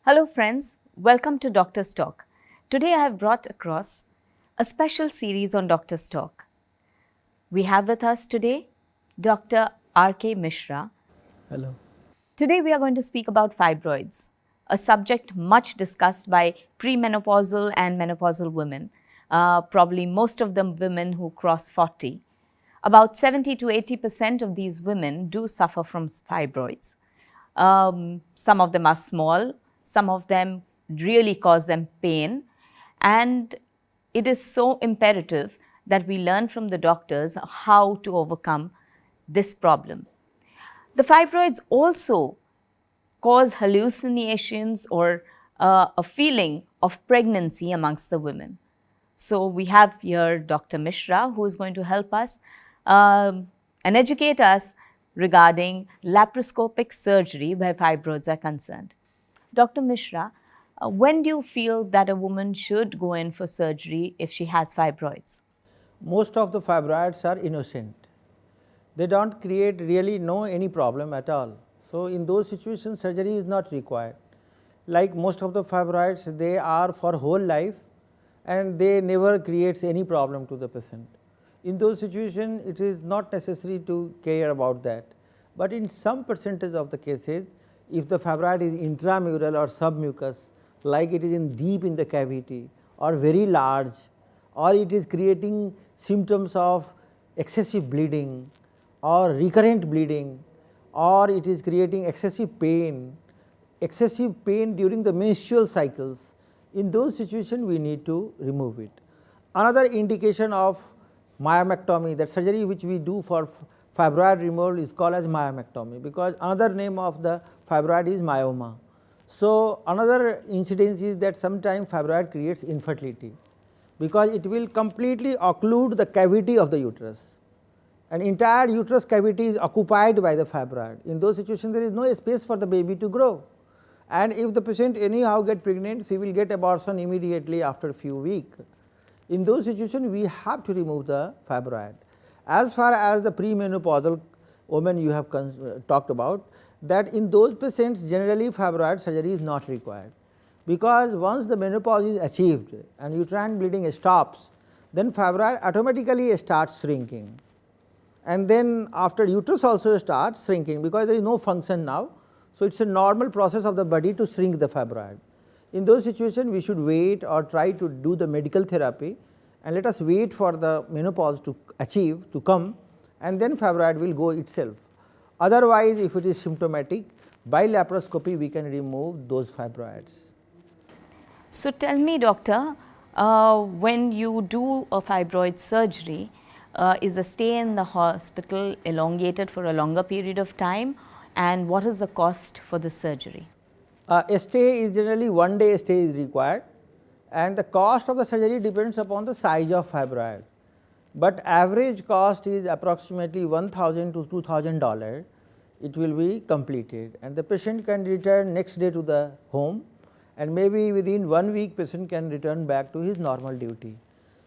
Hello friends, welcome to Doctor's Talk. Today I have brought across a special series on Doctor's Talk. We have with us today Dr. R.K. Mishra. Hello. Today we are going to speak about fibroids, a subject much discussed by premenopausal and menopausal women, probably most of them women who cross 40. About 70 to 80% of these women do suffer from fibroids. Some of them are small, some of them really cause them pain, and it is so imperative that we learn from the doctors how to overcome this problem. The fibroids also cause hallucinations or a feeling of pregnancy amongst the women. So we have here Dr. Mishra, who is going to help us and educate us regarding laparoscopic surgery where fibroids are concerned. Dr. Mishra, when do you feel that a woman should go in for surgery if she has fibroids? Most of the fibroids are innocent. They don't create really any problem at all. So, in those situations surgery is not required. Like most of the fibroids, they are for whole life and they never creates any problem to the patient. In those situations it is not necessary to care about that. But in some percentage of the cases, if the fibroid is intramural or submucous, like it is deep in the cavity or very large, or it is creating symptoms of excessive bleeding or recurrent bleeding, or it is creating excessive pain during the menstrual cycles, in those situations we need to remove it. Another indication of myomectomy, that surgery which we do for fibroid removal, is called as myomectomy, because another name of the fibroid is myoma. So, another incidence is that sometimes fibroid creates infertility, because it will completely occlude the cavity of the uterus. An entire uterus cavity is occupied by the fibroid. In those situations there is no space for the baby to grow, and if the patient anyhow get pregnant, she will get abortion immediately after a few weeks. In those situations we have to remove the fibroid. As far as the premenopausal women you have talked about, that in those patients generally fibroid surgery is not required, because once the menopause is achieved and uterine bleeding stops, then fibroid automatically starts shrinking, and then after uterus also starts shrinking, because there is no function now. So, it is a normal process of the body to shrink the fibroid. In those situations we should wait or try to do the medical therapy, and let us wait for the menopause to come, and then fibroid will go itself. Otherwise, if it is symptomatic, by laparoscopy we can remove those fibroids. So tell me, doctor, when you do a fibroid surgery, is the stay in the hospital elongated for a longer period of time, and what is the cost for the surgery? A stay is generally 1 day stay is required, and the cost of the surgery depends upon the size of fibroid, but average cost is approximately $1,000 to $2,000. It will be completed, and the patient can return next day to the home, and maybe within 1 week patient can return back to his normal duty.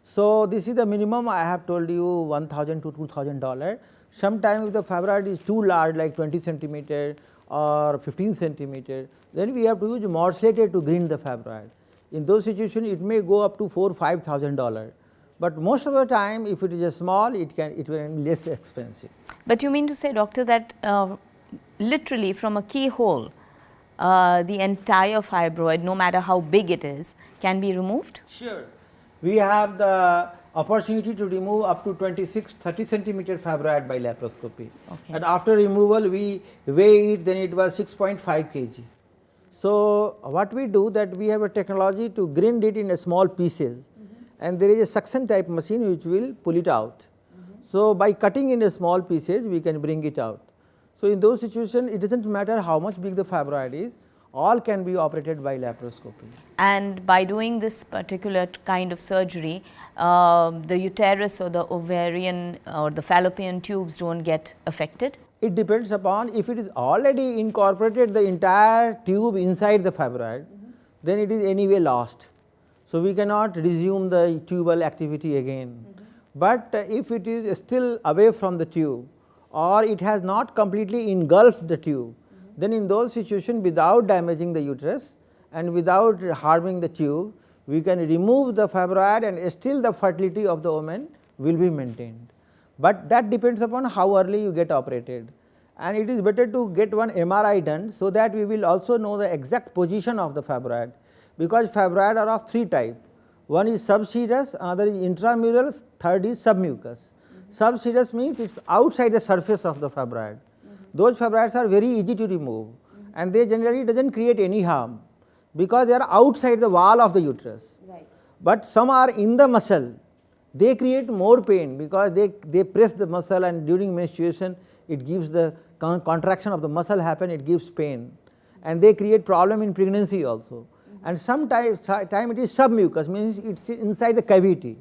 So, this is the minimum I have told you, $1,000 to $2,000. Sometimes if the fibroid is too large, like 20 centimeter or 15 centimeter, then we have to use morcellator to grind the fibroid. In those situations it may go up to $4,000 or $5,000, but most of the time if it is a small, it will be less expensive. But you mean to say, doctor, that literally from a keyhole, the entire fibroid, no matter how big it is, can be removed? Sure. We have the opportunity to remove up to 26-30 centimeter fibroid by laparoscopy. Okay. And after removal we weigh it, then it was 6.5 kg. So, what we do, that we have a technology to grind it in a small pieces, and there is a suction type machine which will pull it out. So, by cutting in a small pieces we can bring it out. So, in those situations it does not matter how much big the fibroid is, all can be operated by laparoscopy. And by doing this particular kind of surgery, the uterus or the ovarian or the fallopian tubes don't get affected? It depends upon, if it is already incorporated the entire tube inside the fibroid, then it is anyway lost. So, we cannot resume the tubal activity again. But if it is still away from the tube, or it has not completely engulfed the tube, then in those situations without damaging the uterus, and without harming the tube, we can remove the fibroid and still the fertility of the woman will be maintained. But that depends upon how early you get operated, and it is better to get one MRI done, so that we will also know the exact position of the fibroid, because fibroid are of three types. One is subserous, another is intramural, third is submucous. Subserous means it is outside the surface of the fibroid. Those fibroids are very easy to remove, and they generally does not create any harm, because they are outside the wall of the uterus. Right. But some are in the muscle, they create more pain, because they press the muscle, and during menstruation it gives the contraction of the muscle happen, it gives pain, and they create problem in pregnancy also. And sometimes time it is submucous, means it is inside the cavity.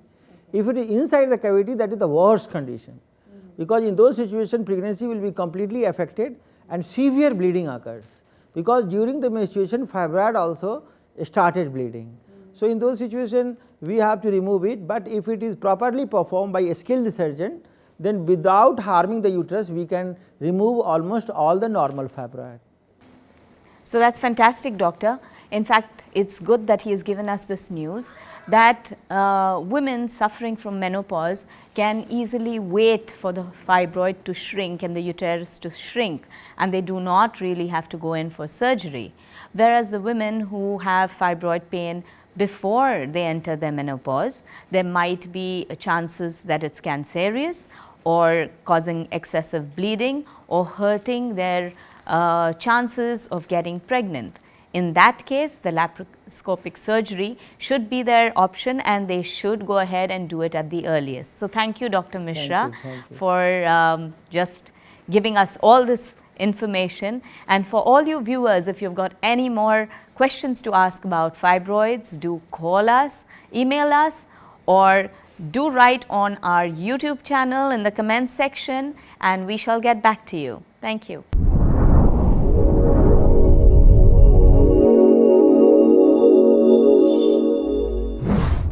If it is inside the cavity, that is the worst condition, because in those situations pregnancy will be completely affected and severe bleeding occurs, because during the menstruation fibroid also started bleeding. So, in those situations we have to remove it, but if it is properly performed by a skilled surgeon, then without harming the uterus we can remove almost all the normal fibroid. So that's fantastic, doctor. In fact, it's good that he has given us this news that women suffering from menopause can easily wait for the fibroid to shrink and the uterus to shrink, and they do not really have to go in for surgery. Whereas the women who have fibroid pain before they enter their menopause, there might be chances that it's cancerous or causing excessive bleeding or hurting their chances of getting pregnant. In that case, the laparoscopic surgery should be their option, and they should go ahead and do it at the earliest. So, thank you, Dr. Mishra, thank you. for just giving us all this information. And for all you viewers, if you've got any more questions to ask about fibroids, do call us, email us, or do write on our YouTube channel in the comments section, and we shall get back to you. Thank you.